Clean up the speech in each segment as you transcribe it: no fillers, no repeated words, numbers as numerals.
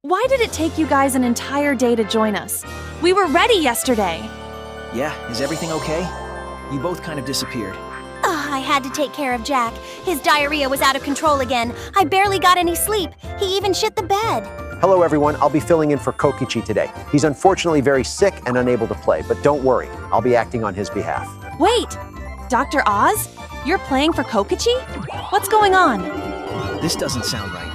Why did it take you guys an entire day to join us? We were ready yesterday. Yeah, is everything okay? You both kind of disappeared. I had to take care of Jack. His diarrhea was out of control again. I barely got any sleep. He even shit the bed. Hello everyone, I'll be filling in for Kokichi today. He's unfortunately very sick and unable to play, but don't worry, I'll be acting on his behalf. Wait, Dr. Oz? You're playing for Kokichi? What's going on? This doesn't sound right.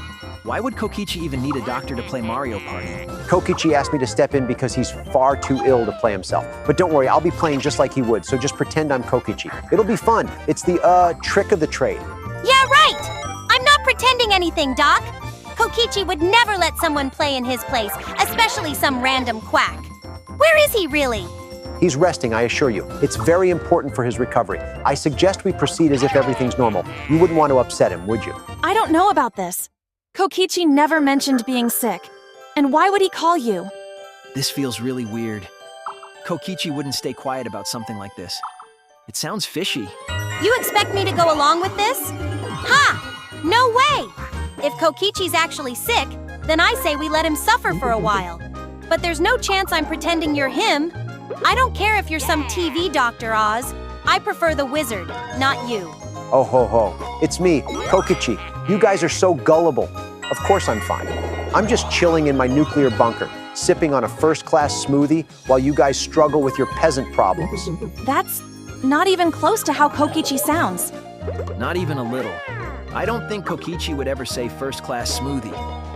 Why would Kokichi even need a doctor to play Mario Party? Kokichi asked me to step in because he's far too ill to play himself. But don't worry, I'll be playing just like he would, so just pretend I'm Kokichi. It'll be fun. It's the, trick of the trade. Yeah, right! I'm not pretending anything, Doc. Kokichi would never let someone play in his place, especially some random quack. Where is he really? He's resting, I assure you. It's very important for his recovery. I suggest we proceed as if everything's normal. You wouldn't want to upset him, would you? I don't know about this. Kokichi never mentioned being sick. And why would he call you? This feels really weird. Kokichi wouldn't stay quiet about something like this. It sounds fishy. You expect me to go along with this? Ha! No way! If Kokichi's actually sick, then I say we let him suffer for a while. But there's no chance I'm pretending you're him. I don't care if you're some TV Dr. Oz. I prefer the wizard, not you. Oh ho ho, it's me, Kokichi. You guys are so gullible. Of course I'm fine. I'm just chilling in my nuclear bunker, sipping on a first-class smoothie while you guys struggle with your peasant problems. That's not even close to how Kokichi sounds. Not even a little. I don't think Kokichi would ever say first-class smoothie.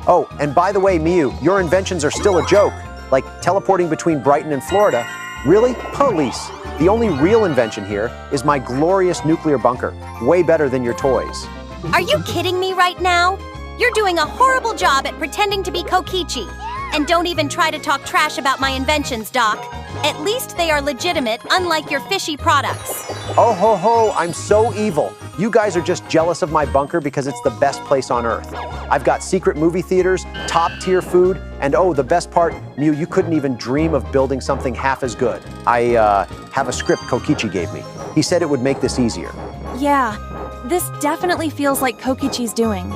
Oh, and by the way, Miu, your inventions are still a joke. Like teleporting between Brighton and Florida. Really? Police. The only real invention here is my glorious nuclear bunker. Way better than your toys. Are you kidding me right now? You're doing a horrible job at pretending to be Kokichi. And don't even try to talk trash about my inventions, Doc. At least they are legitimate, unlike your fishy products. Oh ho ho, I'm so evil. You guys are just jealous of my bunker because it's the best place on Earth. I've got secret movie theaters, top-tier food, and oh, the best part, Miu, you couldn't even dream of building something half as good. I have a script Kokichi gave me. He said it would make this easier. Yeah, this definitely feels like Kokichi's doing.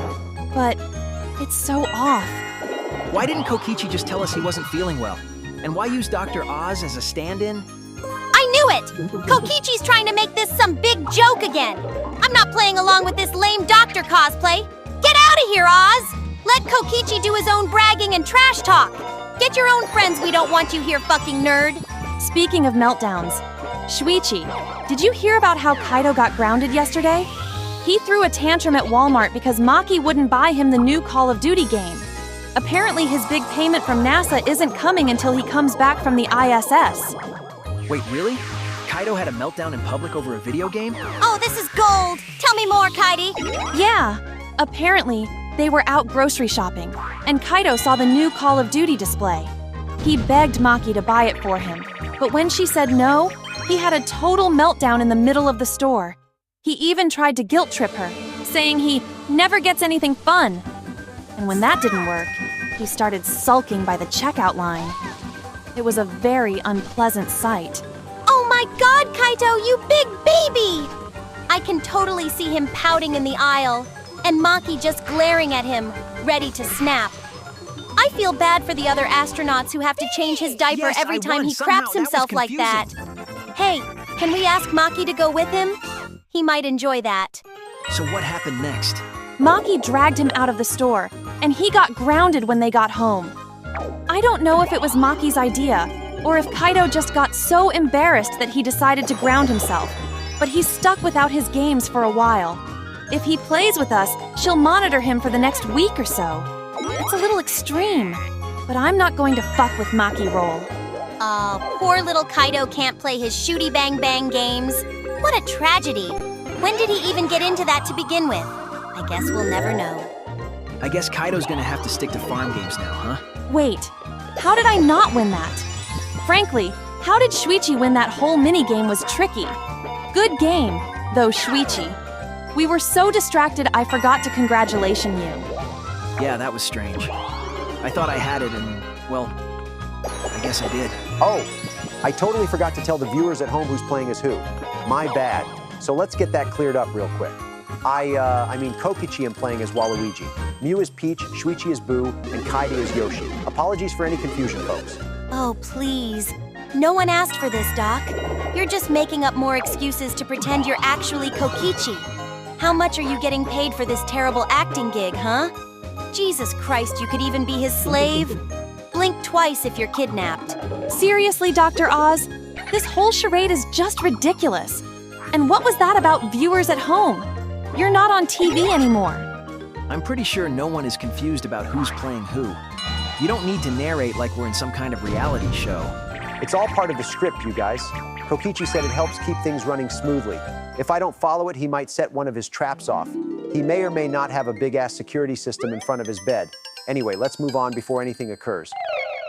But it's so off. Why didn't Kokichi just tell us he wasn't feeling well? And why use Dr. Oz as a stand-in? I knew it! Kokichi's trying to make this some big joke again. I'm not playing along with this lame doctor cosplay. Get out of here, Oz! Let Kokichi do his own bragging and trash talk. Get your own friends, we don't want you here, fucking nerd. Speaking of meltdowns, Shuichi, did you hear about how Kaido got grounded yesterday? He threw a tantrum at Walmart because Maki wouldn't buy him the new Call of Duty game. Apparently his big payment from NASA isn't coming until he comes back from the ISS. Wait, really? Kaido had a meltdown in public over a video game? Oh, this is gold! Tell me more, Kaede! Yeah, apparently they were out grocery shopping, and Kaido saw the new Call of Duty display. He begged Maki to buy it for him, but when she said no, he had a total meltdown in the middle of the store. He even tried to guilt trip her, saying he never gets anything fun. And when that didn't work, he started sulking by the checkout line. It was a very unpleasant sight. Oh my god, Kaito, you big baby! I can totally see him pouting in the aisle, and Maki just glaring at him, ready to snap. I feel bad for the other astronauts who have to change his diaper every time he craps himself like that. Hey, can we ask Maki to go with him? He might enjoy that. So what happened next? Maki dragged him out of the store, and he got grounded when they got home. I don't know if it was Maki's idea, or if Kaido just got so embarrassed that he decided to ground himself, but he's stuck without his games for a while. If he plays with us, she'll monitor him for the next week or so. It's a little extreme, but I'm not going to fuck with Maki roll. Poor little Kaido can't play his shooty bang bang games. What a tragedy. When did he even get into that to begin with? I guess we'll never know. I guess Kaido's gonna have to stick to farm games now, huh? Wait, how did I not win that? Frankly, how did Shuichi win that whole minigame was tricky. Good game, though, Shuichi. We were so distracted I forgot to congratulation you. Yeah, that was strange. I thought I had it and, well, I guess I did. Oh, I totally forgot to tell the viewers at home who's playing as who. My bad. So let's get that cleared up real quick. I mean Kokichi am playing as Waluigi. Miu is Peach, Shuichi is Boo, and Kaede is Yoshi. Apologies for any confusion, folks. Oh, please. No one asked for this, Doc. You're just making up more excuses to pretend you're actually Kokichi. How much are you getting paid for this terrible acting gig, huh? Jesus Christ, you could even be his slave? Blink twice if you're kidnapped. Seriously, Dr. Oz? This whole charade is just ridiculous. And what was that about viewers at home? You're not on TV anymore. I'm pretty sure no one is confused about who's playing who. You don't need to narrate like we're in some kind of reality show. It's all part of the script, you guys. Kokichi said it helps keep things running smoothly. If I don't follow it, he might set one of his traps off. He may or may not have a big-ass security system in front of his bed. Anyway, let's move on before anything occurs.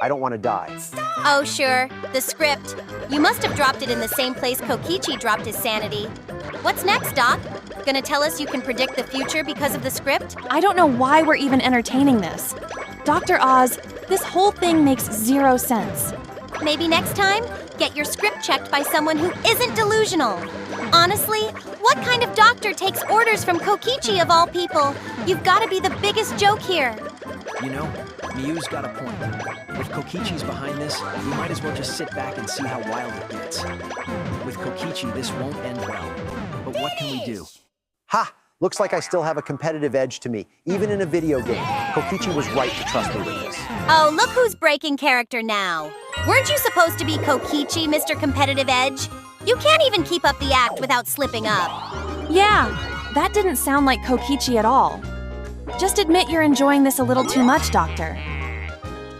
I don't want to die. Oh, sure. The script. You must have dropped it in the same place Kokichi dropped his sanity. What's next, Doc? Gonna tell us you can predict the future because of the script? I don't know why we're even entertaining this. Dr. Oz, this whole thing makes zero sense. Maybe next time, get your script checked by someone who isn't delusional. Honestly, what kind of doctor takes orders from Kokichi of all people? You've got to be the biggest joke here. You know, Miu's got a point. If Kokichi's behind this, we might as well just sit back and see how wild it gets. With Kokichi, this won't end well. But what can we do? Ha! Looks like I still have a competitive edge to me, even in a video game. Kokichi was right to trust me with this. Oh, look who's breaking character now. Weren't you supposed to be Kokichi, Mr. Competitive Edge? You can't even keep up the act without slipping up. Yeah, that didn't sound like Kokichi at all. Just admit you're enjoying this a little too much, Dr.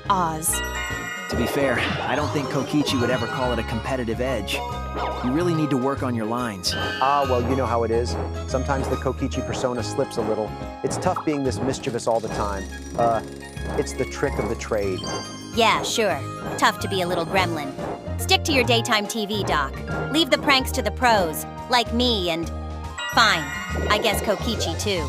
Oz. To be fair, I don't think Kokichi would ever call it a competitive edge. You really need to work on your lines. Well, you know how it is. Sometimes the Kokichi persona slips a little. It's tough being this mischievous all the time. It's the trick of the trade. Yeah, sure. Tough to be a little gremlin. Stick to your daytime TV, Doc. Leave the pranks to the pros, like me and... Fine, I guess Kokichi too.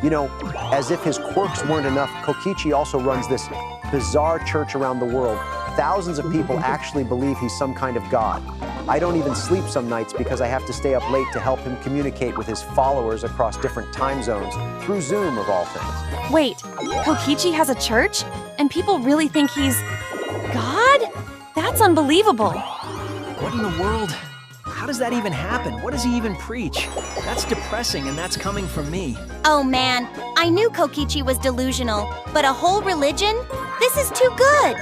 You know, as if his quirks weren't enough, Kokichi also runs this bizarre church around the world. Thousands of people actually believe he's some kind of god. I don't even sleep some nights because I have to stay up late to help him communicate with his followers across different time zones, through Zoom of all things. Wait, Kokichi has a church? And people really think he's... God? That's unbelievable. What in the world? How does that even happen? What does he even preach? That's depressing, and that's coming from me. Oh man, I knew Kokichi was delusional, but a whole religion? This is too good.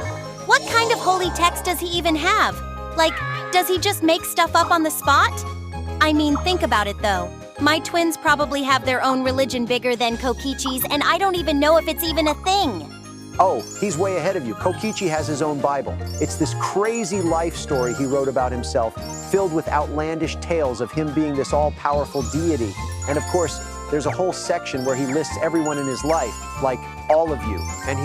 What kind of holy text does he even have? Like, does he just make stuff up on the spot? I mean, think about it though. My twins probably have their own religion bigger than Kokichi's, and I don't even know if it's even a thing. Oh, he's way ahead of you. Kokichi has his own Bible. It's this crazy life story he wrote about himself, filled with outlandish tales of him being this all-powerful deity. And of course, there's a whole section where he lists everyone in his life, like all of you. And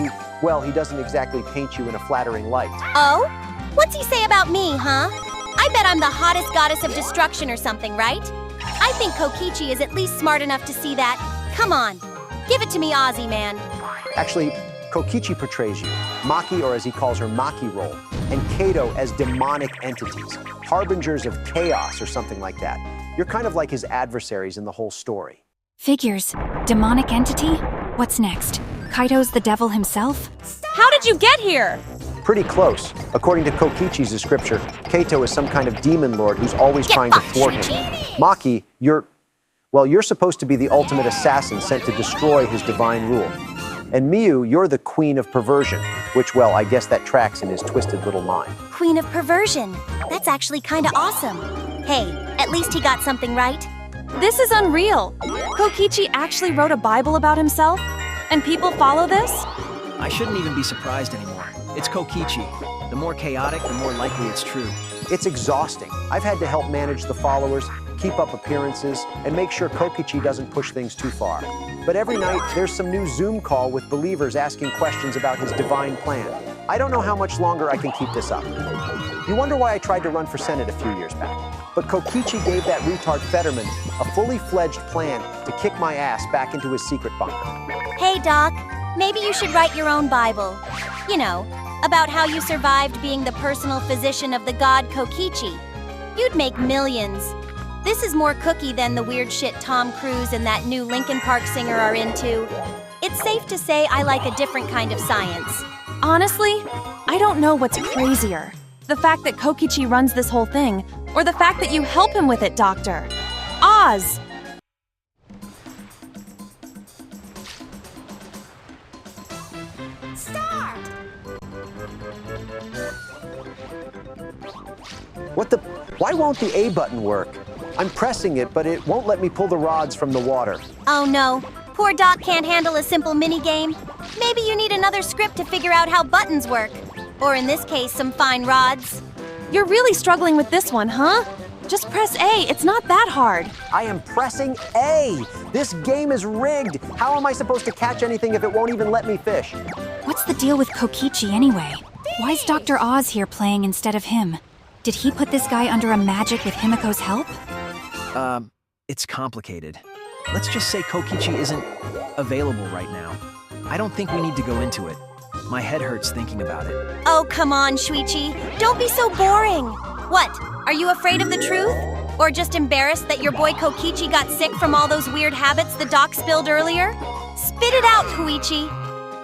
he doesn't exactly paint you in a flattering light. Oh? What's he say about me, huh? I bet I'm the hottest goddess of destruction or something, right? I think Kokichi is at least smart enough to see that. Come on, give it to me, Ozzy man. Actually, Kokichi portrays you, Maki, or as he calls her, Maki role, and Kato as demonic entities, harbingers of chaos or something like that. You're kind of like his adversaries in the whole story. Figures. Demonic entity? What's next? Kaito's the devil himself? How did you get here? Pretty close. According to Kokichi's scripture, Kato is some kind of demon lord who's always trying to thwart him. Maki, you're supposed to be the ultimate assassin sent to destroy his divine rule. And Miu, you're the queen of perversion, which, well, I guess that tracks in his twisted little mind. Queen of perversion. That's actually kinda awesome. Hey, at least he got something right. This is unreal. Kokichi actually wrote a Bible about himself? And people follow this? I shouldn't even be surprised anymore. It's Kokichi. The more chaotic, the more likely it's true. It's exhausting. I've had to help manage the followers, keep up appearances, and make sure Kokichi doesn't push things too far. But every night, there's some new Zoom call with believers asking questions about his divine plan. I don't know how much longer I can keep this up. You wonder why I tried to run for Senate a few years back. But Kokichi gave that retard Fetterman a fully fledged plan to kick my ass back into his secret bunker. Hey, Doc, maybe you should write your own Bible. You know, about how you survived being the personal physician of the god Kokichi. You'd make millions. This is more cookie than the weird shit Tom Cruise and that new Linkin Park singer are into. it's safe to say I like a different kind of science. Honestly, I don't know what's crazier. The fact that Kokichi runs this whole thing, or the fact that you help him with it, Doctor. Oz! What the? Why won't the A button work? I'm pressing it, but it won't let me pull the rods from the water. Oh no, poor Doc can't handle a simple mini-game. Maybe you need another script to figure out how buttons work. Or in this case, some fine rods. You're really struggling with this one, huh? Just press A, it's not that hard. I am pressing A. This game is rigged. How am I supposed to catch anything if it won't even let me fish? What's the deal with Kokichi anyway? Why's Dr. Oz here playing instead of him? Did he put this guy under a magic with Himiko's help? It's complicated. Let's just say Kokichi isn't available right now. I don't think we need to go into it. My head hurts thinking about it. Oh, come on, Shuichi. Don't be so boring. What? Are you afraid of the truth? Or just embarrassed that your boy Kokichi got sick from all those weird habits the doc spilled earlier? Spit it out, Koichi.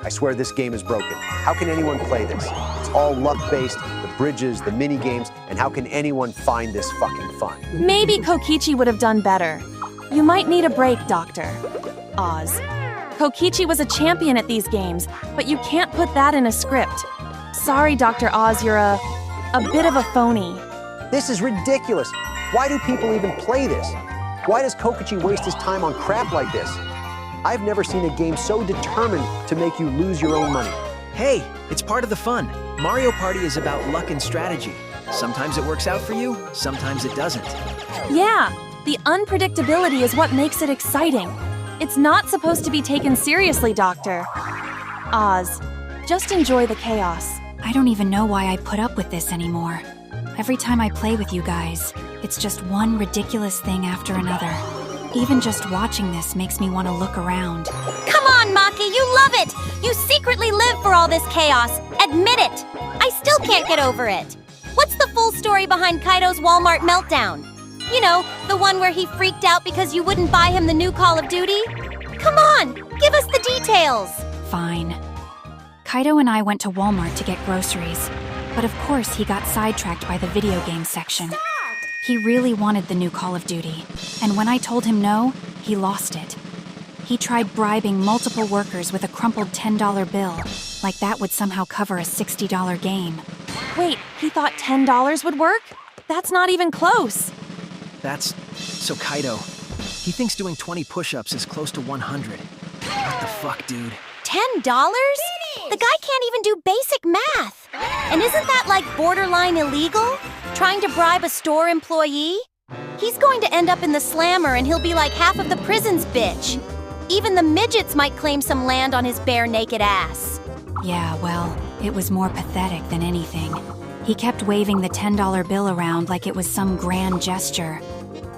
I swear this game is broken. How can anyone play this? It's all luck-based, the bridges, the mini-games, and how can anyone find this fucking fun? Maybe Kokichi would have done better. You might need a break, Doctor. Oz. Kokichi was a champion at these games, but you can't put that in a script. Sorry, Dr. Oz, you're a bit of a phony. This is ridiculous. Why do people even play this? Why does Kokichi waste his time on crap like this? I've never seen a game so determined to make you lose your own money. Hey, it's part of the fun. Mario Party is about luck and strategy. Sometimes it works out for you, sometimes it doesn't. Yeah, the unpredictability is what makes it exciting. It's not supposed to be taken seriously, Doctor. Oz, just enjoy the chaos. I don't even know why I put up with this anymore. Every time I play with you guys, it's just one ridiculous thing after another. Even just watching this makes me want to look around. Come on, Maki, you love it! You secretly live for all this chaos. Admit it! I still can't get over it. What's the full story behind Kaido's Walmart meltdown? You know, the one where he freaked out because you wouldn't buy him the new Call of Duty? Come on, give us the details! Fine. Kaido and I went to Walmart to get groceries, but of course he got sidetracked by the video game section. He really wanted the new Call of Duty, and when I told him no, he lost it. He tried bribing multiple workers with a crumpled $10 bill, like that would somehow cover a $60 game. Wait, he thought $10 would work? That's not even close. So Kaido, he thinks doing 20 push-ups is close to 100. What the fuck, dude? $10? The guy can't even do basic math. And isn't that like borderline illegal? Trying to bribe a store employee? He's going to end up in the slammer and he'll be like half of the prison's bitch. Even the midgets might claim some land on his bare naked ass. Yeah, well, it was more pathetic than anything. He kept waving the $10 bill around like it was some grand gesture.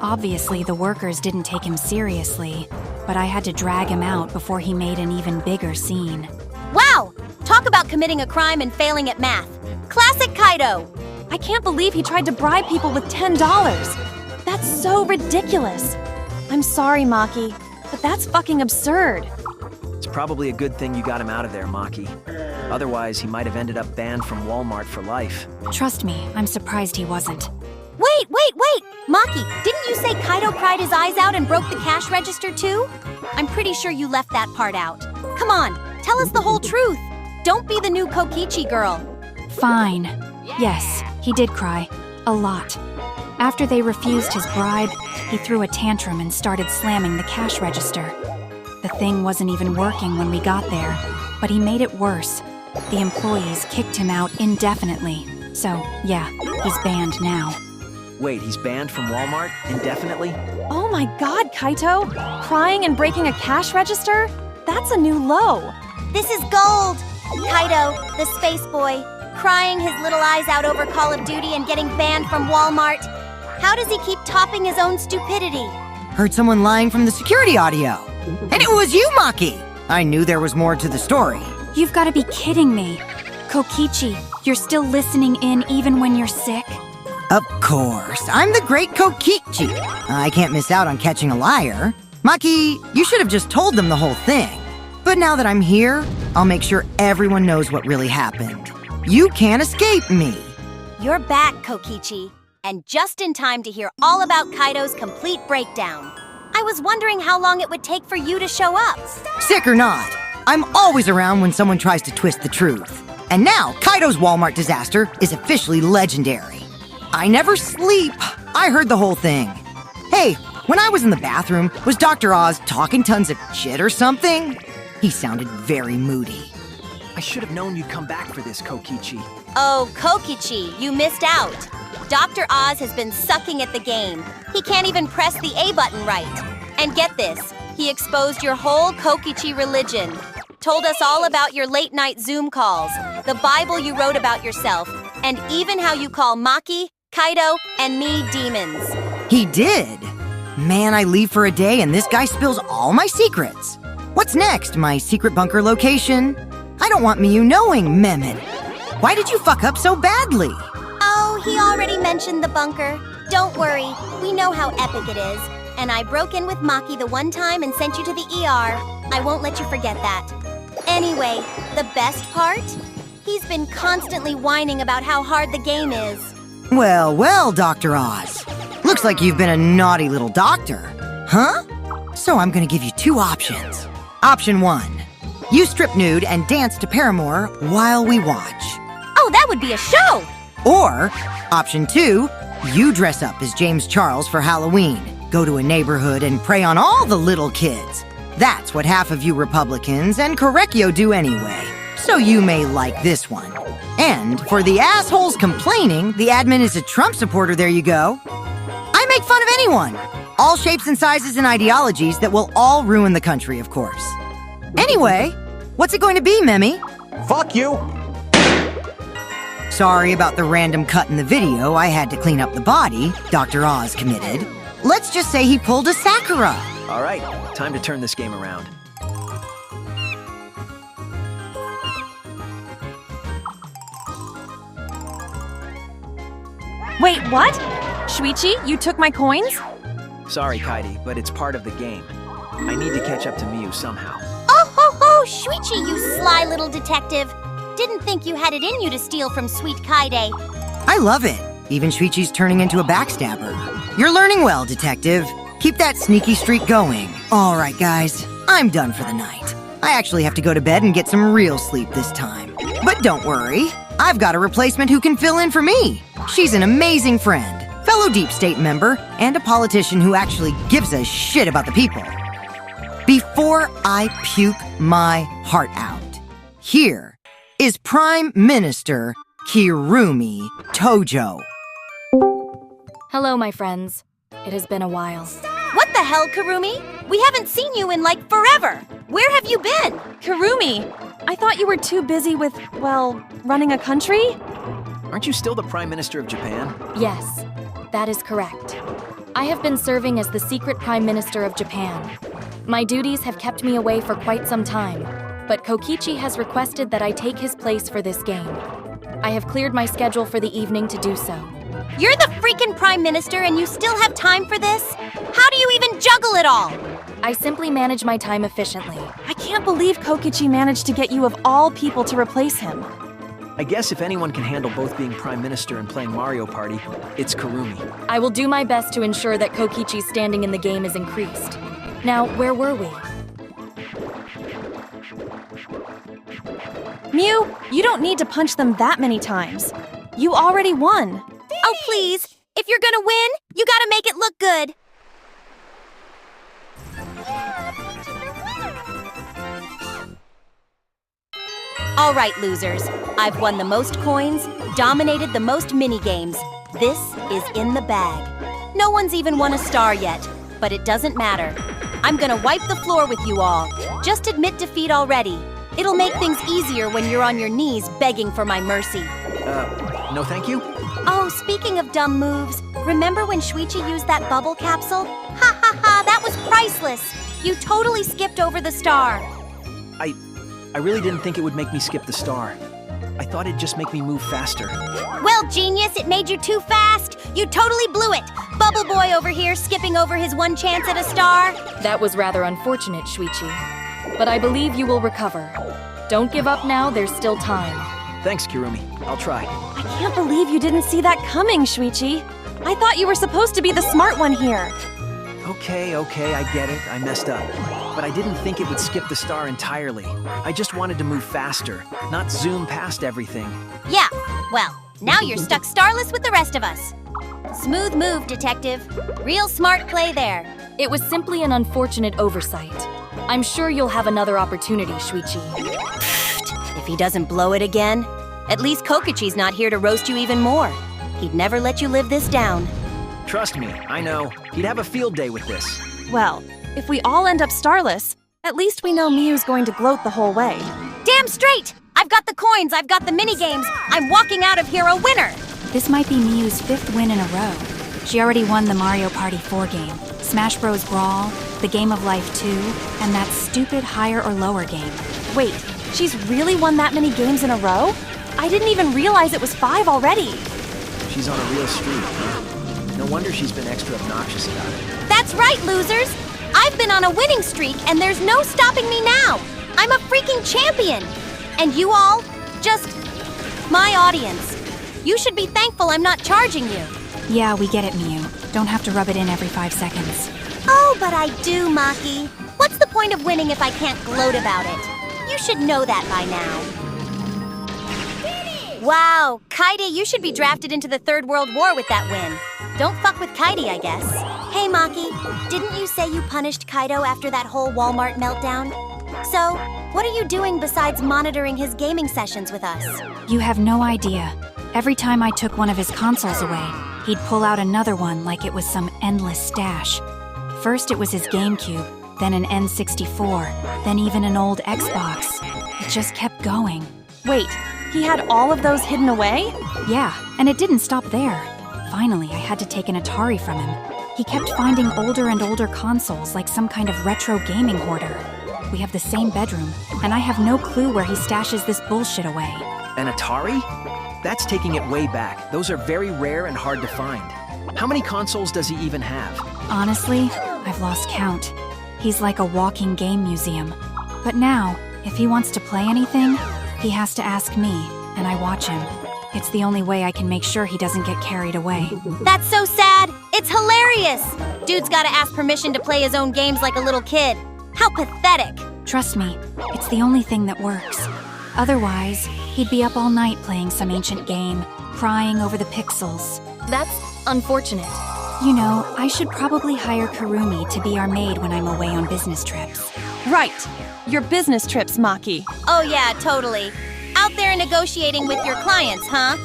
Obviously, the workers didn't take him seriously, but I had to drag him out before he made an even bigger scene. Wow! Talk about committing a crime and failing at math. Classic Kaido! I can't believe he tried to bribe people with $10. That's so ridiculous. I'm sorry, Maki, but that's fucking absurd. It's probably a good thing you got him out of there, Maki. Otherwise, he might have ended up banned from Walmart for life. Trust me, I'm surprised he wasn't. Wait! Maki, didn't you say Kaido cried his eyes out and broke the cash register too? I'm pretty sure you left that part out. Come on, tell us the whole truth. Don't be the new Kokichi girl. Fine. Yes, he did cry. A lot. After they refused his bribe, he threw a tantrum and started slamming the cash register. The thing wasn't even working when we got there, but he made it worse. The employees kicked him out indefinitely. So, yeah, he's banned now. Wait, he's banned from Walmart indefinitely? Oh my god, Kaito! Crying and breaking a cash register? That's a new low. This is gold! Kaido, the space boy, crying his little eyes out over Call of Duty and getting banned from Walmart. How does he keep topping his own stupidity? Heard someone lying from the security audio. And it was you, Maki! I knew there was more to the story. You've got to be kidding me. Kokichi, you're still listening in even when you're sick? Of course, I'm the great Kokichi. I can't miss out on catching a liar. Maki, you should have just told them the whole thing. But now that I'm here, I'll make sure everyone knows what really happened. You can't escape me. You're back, Kokichi, and just in time to hear all about Kaido's complete breakdown. I was wondering how long it would take for you to show up. Sick or not, I'm always around when someone tries to twist the truth. And now, Kaido's Walmart disaster is officially legendary. I never sleep. I heard the whole thing. Hey, when I was in the bathroom, was Dr. Oz talking tons of shit or something? He sounded very moody. I should have known you'd come back for this, Kokichi. Oh, Kokichi, you missed out. Dr. Oz has been sucking at the game. He can't even press the A button right. And get this, he exposed your whole Kokichi religion. Told us all about your late-night Zoom calls, the Bible you wrote about yourself, and even how you call Maki, Kaido, and me demons. He did. Man, I leave for a day and this guy spills all my secrets. What's next, my secret bunker location? I don't want Miu knowing, Mehmet. Why did you fuck up so badly? Oh, he already mentioned the bunker. Don't worry, we know how epic it is. And I broke in with Maki the one time and sent you to the ER. I won't let you forget that. Anyway, the best part? He's been constantly whining about how hard the game is. Well, well, Dr. Oz. Looks like you've been a naughty little doctor. Huh? So I'm gonna give you two options. Option 1. You strip nude and dance to Paramore while we watch. Oh, that would be a show! Or, option 2, you dress up as James Charles for Halloween, go to a neighborhood and prey on all the little kids. That's what half of you Republicans and Correcchio do anyway. So you may like this one. And for the assholes complaining, the admin is a Trump supporter, there you go. I make fun of anyone. All shapes and sizes and ideologies that will all ruin the country, of course. Anyway, what's it going to be, Memi? Fuck you! Sorry about the random cut in the video. I had to clean up the body Dr. Oz committed. Let's just say he pulled a Sakura. All right, time to turn this game around. Wait, what? Shuichi, you took my coins? Sorry, Kaede, but it's part of the game. I need to catch up to Miu somehow. Oh ho ho, Shuichi, you sly little detective. Didn't think you had it in you to steal from sweet Kaede. I love it. Even Shuichi's turning into a backstabber. You're learning well, detective. Keep that sneaky streak going. All right, guys, I'm done for the night. I actually have to go to bed and get some real sleep this time. But don't worry, I've got a replacement who can fill in for me. She's an amazing friend, fellow Deep State member, and a politician who actually gives a shit about the people. Before I puke my heart out, here is Prime Minister Kirumi Tojo. Hello, my friends. It has been a while. What the hell, Kirumi? We haven't seen you in like forever. Where have you been? Kirumi, I thought you were too busy with, well, running a country? Aren't you still the Prime Minister of Japan? Yes, that is correct. I have been serving as the secret Prime Minister of Japan. My duties have kept me away for quite some time, but Kokichi has requested that I take his place for this game. I have cleared my schedule for the evening to do so. You're the freaking Prime Minister and you still have time for this? How do you even juggle it all? I simply manage my time efficiently. I can't believe Kokichi managed to get you of all people to replace him. I guess if anyone can handle both being Prime Minister and playing Mario Party, it's Kirumi. I will do my best to ensure that Kokichi's standing in the game is increased. Now, where were we? Miu, you don't need to punch them that many times. You already won. Oh, please. If you're gonna win, you gotta make it look good. All right, losers. I've won the most coins, dominated the most mini-games. This is in the bag. No one's even won a star yet, but it doesn't matter. I'm gonna wipe the floor with you all. Just admit defeat already. It'll make things easier when you're on your knees begging for my mercy. No thank you? Oh, speaking of dumb moves, remember when Shuichi used that bubble capsule? Ha ha ha, that was priceless! You totally skipped over the star. I really didn't think it would make me skip the star. I thought it'd just make me move faster. Well, genius, it made you too fast. You totally blew it. Bubble Boy over here skipping over his one chance at a star. That was rather unfortunate, Shuichi. but I believe you will recover. Don't give up now, there's still time. Thanks, Kirumi. I'll try. I can't believe you didn't see that coming, Shuichi. I thought you were supposed to be the smart one here. Okay, I get it. I messed up. But I didn't think it would skip the star entirely. I just wanted to move faster, not zoom past everything. Yeah, well, now you're stuck starless with the rest of us. Smooth move, Detective. Real smart play there. It was simply an unfortunate oversight. I'm sure you'll have another opportunity, Shuichi. If he doesn't blow it again, at least Kokichi's not here to roast you even more. He'd never let you live this down. Trust me, I know. He'd have a field day with this. Well, if we all end up starless, at least we know Miu's going to gloat the whole way. Damn straight! I've got the coins, I've got the minigames. I'm walking out of here a winner! This might be Miu's 5th win in a row. She already won the Mario Party 4 game, Smash Bros. Brawl, the Game of Life 2, and that stupid higher or lower game. Wait, she's really won that many games in a row? I didn't even realize it was 5 already. She's on a real streak. No wonder she's been extra obnoxious about it. That's right, losers! I've been on a winning streak and there's no stopping me now! I'm a freaking champion! And you all, just my audience. You should be thankful I'm not charging you. Yeah, we get it, Miu. Don't have to rub it in every 5 seconds. Oh, but I do, Maki. What's the point of winning if I can't gloat about it? You should know that by now. Wow, Kaede, you should be drafted into the Third World War with that win. Don't fuck with Kaede, I guess. Hey, Maki, didn't you say you punished Kaido after that whole Walmart meltdown? So, what are you doing besides monitoring his gaming sessions with us? You have no idea. Every time I took one of his consoles away, he'd pull out another one like it was some endless stash. First it was his GameCube, then an N64, then even an old Xbox. It just kept going. Wait, he had all of those hidden away? Yeah, and it didn't stop there. Finally, I had to take an Atari from him. He kept finding older and older consoles like some kind of retro gaming hoarder. We have the same bedroom, and I have no clue where he stashes this bullshit away. An Atari? That's taking it way back. Those are very rare and hard to find. How many consoles does he even have? Honestly, I've lost count. He's like a walking game museum. But now, if he wants to play anything, he has to ask me, and I watch him. It's the only way I can make sure he doesn't get carried away. That's so sad! It's hilarious! Dude's gotta ask permission to play his own games like a little kid. How pathetic! Trust me, it's the only thing that works. Otherwise, he'd be up all night playing some ancient game, crying over the pixels. That's unfortunate. You know, I should probably hire Kirumi to be our maid when I'm away on business trips. Right. Your business trips, Maki. Oh yeah, totally. Out there negotiating with your clients, huh?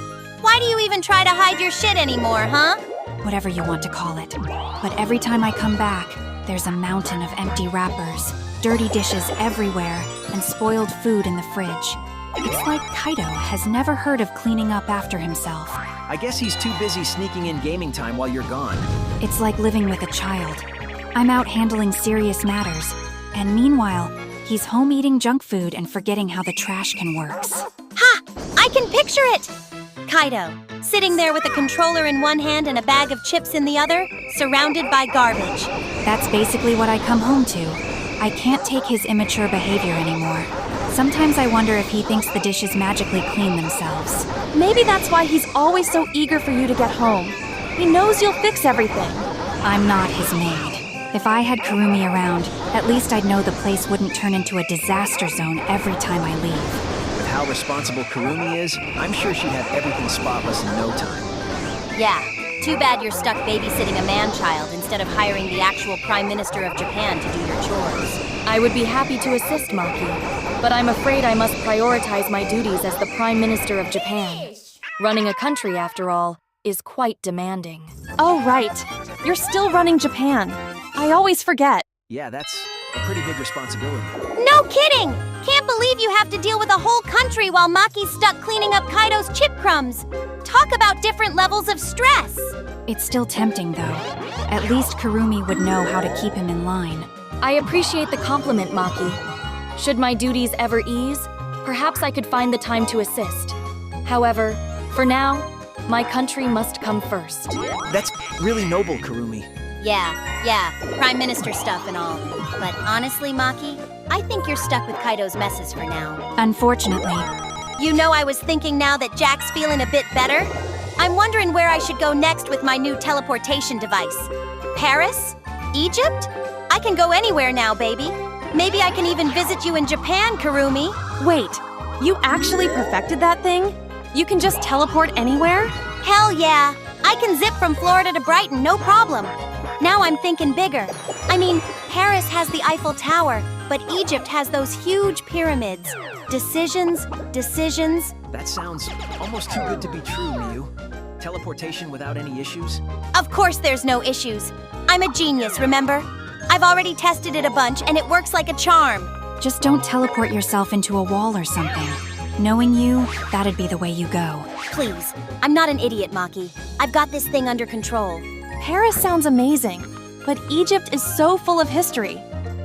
Why do you even try to hide your shit anymore, huh? Whatever you want to call it. But every time I come back, there's a mountain of empty wrappers, dirty dishes everywhere, and spoiled food in the fridge. It's like Kaido has never heard of cleaning up after himself. I guess he's too busy sneaking in gaming time while you're gone. It's like living with a child. I'm out handling serious matters, and meanwhile, he's home eating junk food and forgetting how the trash can works. Ha! I can picture it! Kaido, sitting there with a controller in one hand and a bag of chips in the other, surrounded by garbage. That's basically what I come home to. I can't take his immature behavior anymore. Sometimes I wonder if he thinks the dishes magically clean themselves. Maybe that's why he's always so eager for you to get home. He knows you'll fix everything. I'm not his maid. If I had Kirumi around, at least I'd know the place wouldn't turn into a disaster zone every time I leave. With how responsible Kirumi is, I'm sure she'd have everything spotless in no time. Yeah, too bad you're stuck babysitting a man-child instead of hiring the actual Prime Minister of Japan to do your chores. I would be happy to assist, Maki, but I'm afraid I must prioritize my duties as the Prime Minister of Japan. Running a country, after all, is quite demanding. Oh, right. You're still running Japan. I always forget. Yeah, that's a pretty big responsibility. No kidding! Can't believe you have to deal with a whole country while Maki's stuck cleaning up Kaido's chip crumbs. Talk about different levels of stress. It's still tempting, though. At least Kirumi would know how to keep him in line. I appreciate the compliment, Maki. Should my duties ever ease, perhaps I could find the time to assist. However, for now, my country must come first. That's really noble, Kirumi. Yeah, Prime Minister stuff and all. But honestly, Maki, I think you're stuck with Kaido's messes for now. Unfortunately, You know, I was thinking now that Jack's feeling a bit better. I'm wondering where I should go next with my new teleportation device. Paris? Egypt? I can go anywhere now, baby. Maybe I can even visit you in Japan, Kirumi. Wait, you actually perfected that thing? You can just teleport anywhere? Hell yeah! I can zip from Florida to Brighton, no problem. Now I'm thinking bigger. I mean, Paris has the Eiffel Tower, but Egypt has those huge pyramids. Decisions. That sounds almost too good to be true, Miu. Teleportation without any issues? Of course there's no issues. I'm a genius, remember? I've already tested it a bunch, and it works like a charm. just don't teleport yourself into a wall or something. Knowing you, that'd be the way you go. Please, I'm not an idiot, Maki. I've got this thing under control. Paris sounds amazing, but Egypt is so full of history.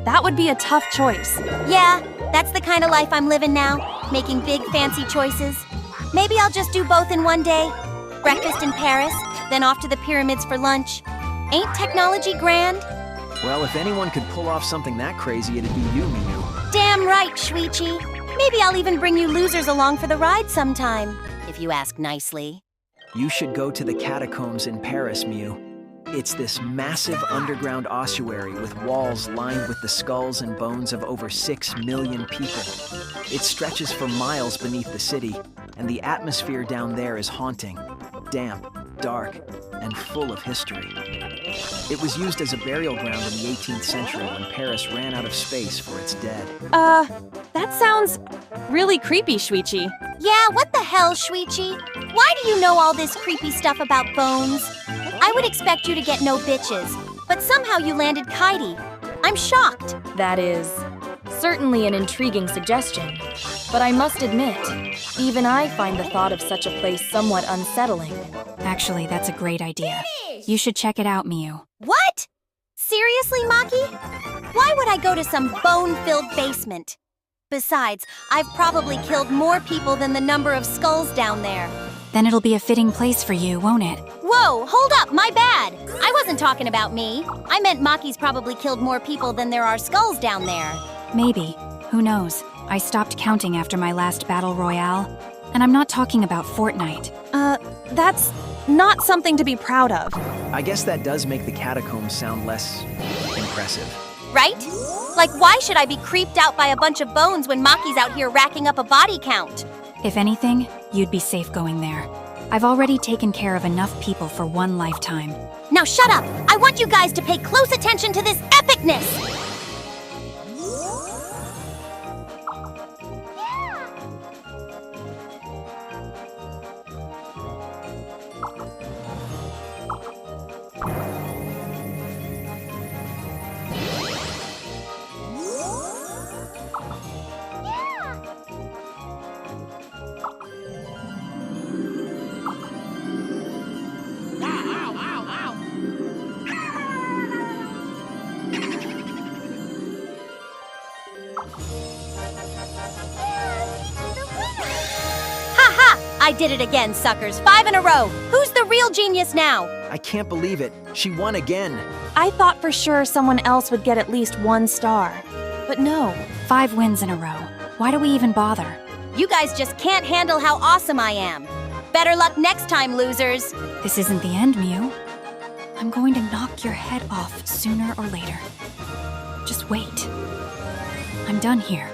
That would be a tough choice. Yeah, that's the kind of life I'm living now, making big fancy choices. Maybe I'll just do both in one day. Breakfast in Paris, then off to the pyramids for lunch. Ain't technology grand? Well, if anyone could pull off something that crazy, it'd be you, Miu. Damn right, Shuichi. Maybe I'll even bring you losers along for the ride sometime, if you ask nicely. You should go to the catacombs in Paris, Miu. It's this massive underground ossuary with walls lined with the skulls and bones of over 6 million people. It stretches for miles beneath the city, and the atmosphere down there is haunting, damp, dark, and full of history. It was used as a burial ground in the 18th century when Paris ran out of space for its dead. That sounds really creepy, Shuichi. Yeah, what the hell, Shuichi? Why do you know all this creepy stuff about bones? I would expect you to get no bitches, but somehow you landed Kaede. I'm shocked. That is certainly an intriguing suggestion. But I must admit, even I find the thought of such a place somewhat unsettling. Actually, that's a great idea. You should check it out, Miu. What? Seriously, Maki? Why would I go to some bone-filled basement? Besides, I've probably killed more people than the number of skulls down there. Then it'll be a fitting place for you, won't it? Whoa, hold up, my bad. I wasn't talking about me. I meant Maki's probably killed more people than there are skulls down there. Maybe. Who knows? I stopped counting after my last battle royale. And I'm not talking about Fortnite. That's not something to be proud of. I guess that does make the catacombs sound less impressive. Right? Like, why should I be creeped out by a bunch of bones when Maki's out here racking up a body count? If anything, you'd be safe going there. I've already taken care of enough people for one lifetime. Now shut up! I want you guys to pay close attention to this epicness! I did it again, suckers. 5 in a row. Who's the real genius now? I can't believe it. She won again. I thought for sure someone else would get at least 1 star. But no. 5 wins in a row. Why do we even bother? You guys just can't handle how awesome I am. Better luck next time, losers. This isn't the end, Miu. I'm going to knock your head off sooner or later. Just wait. I'm done here.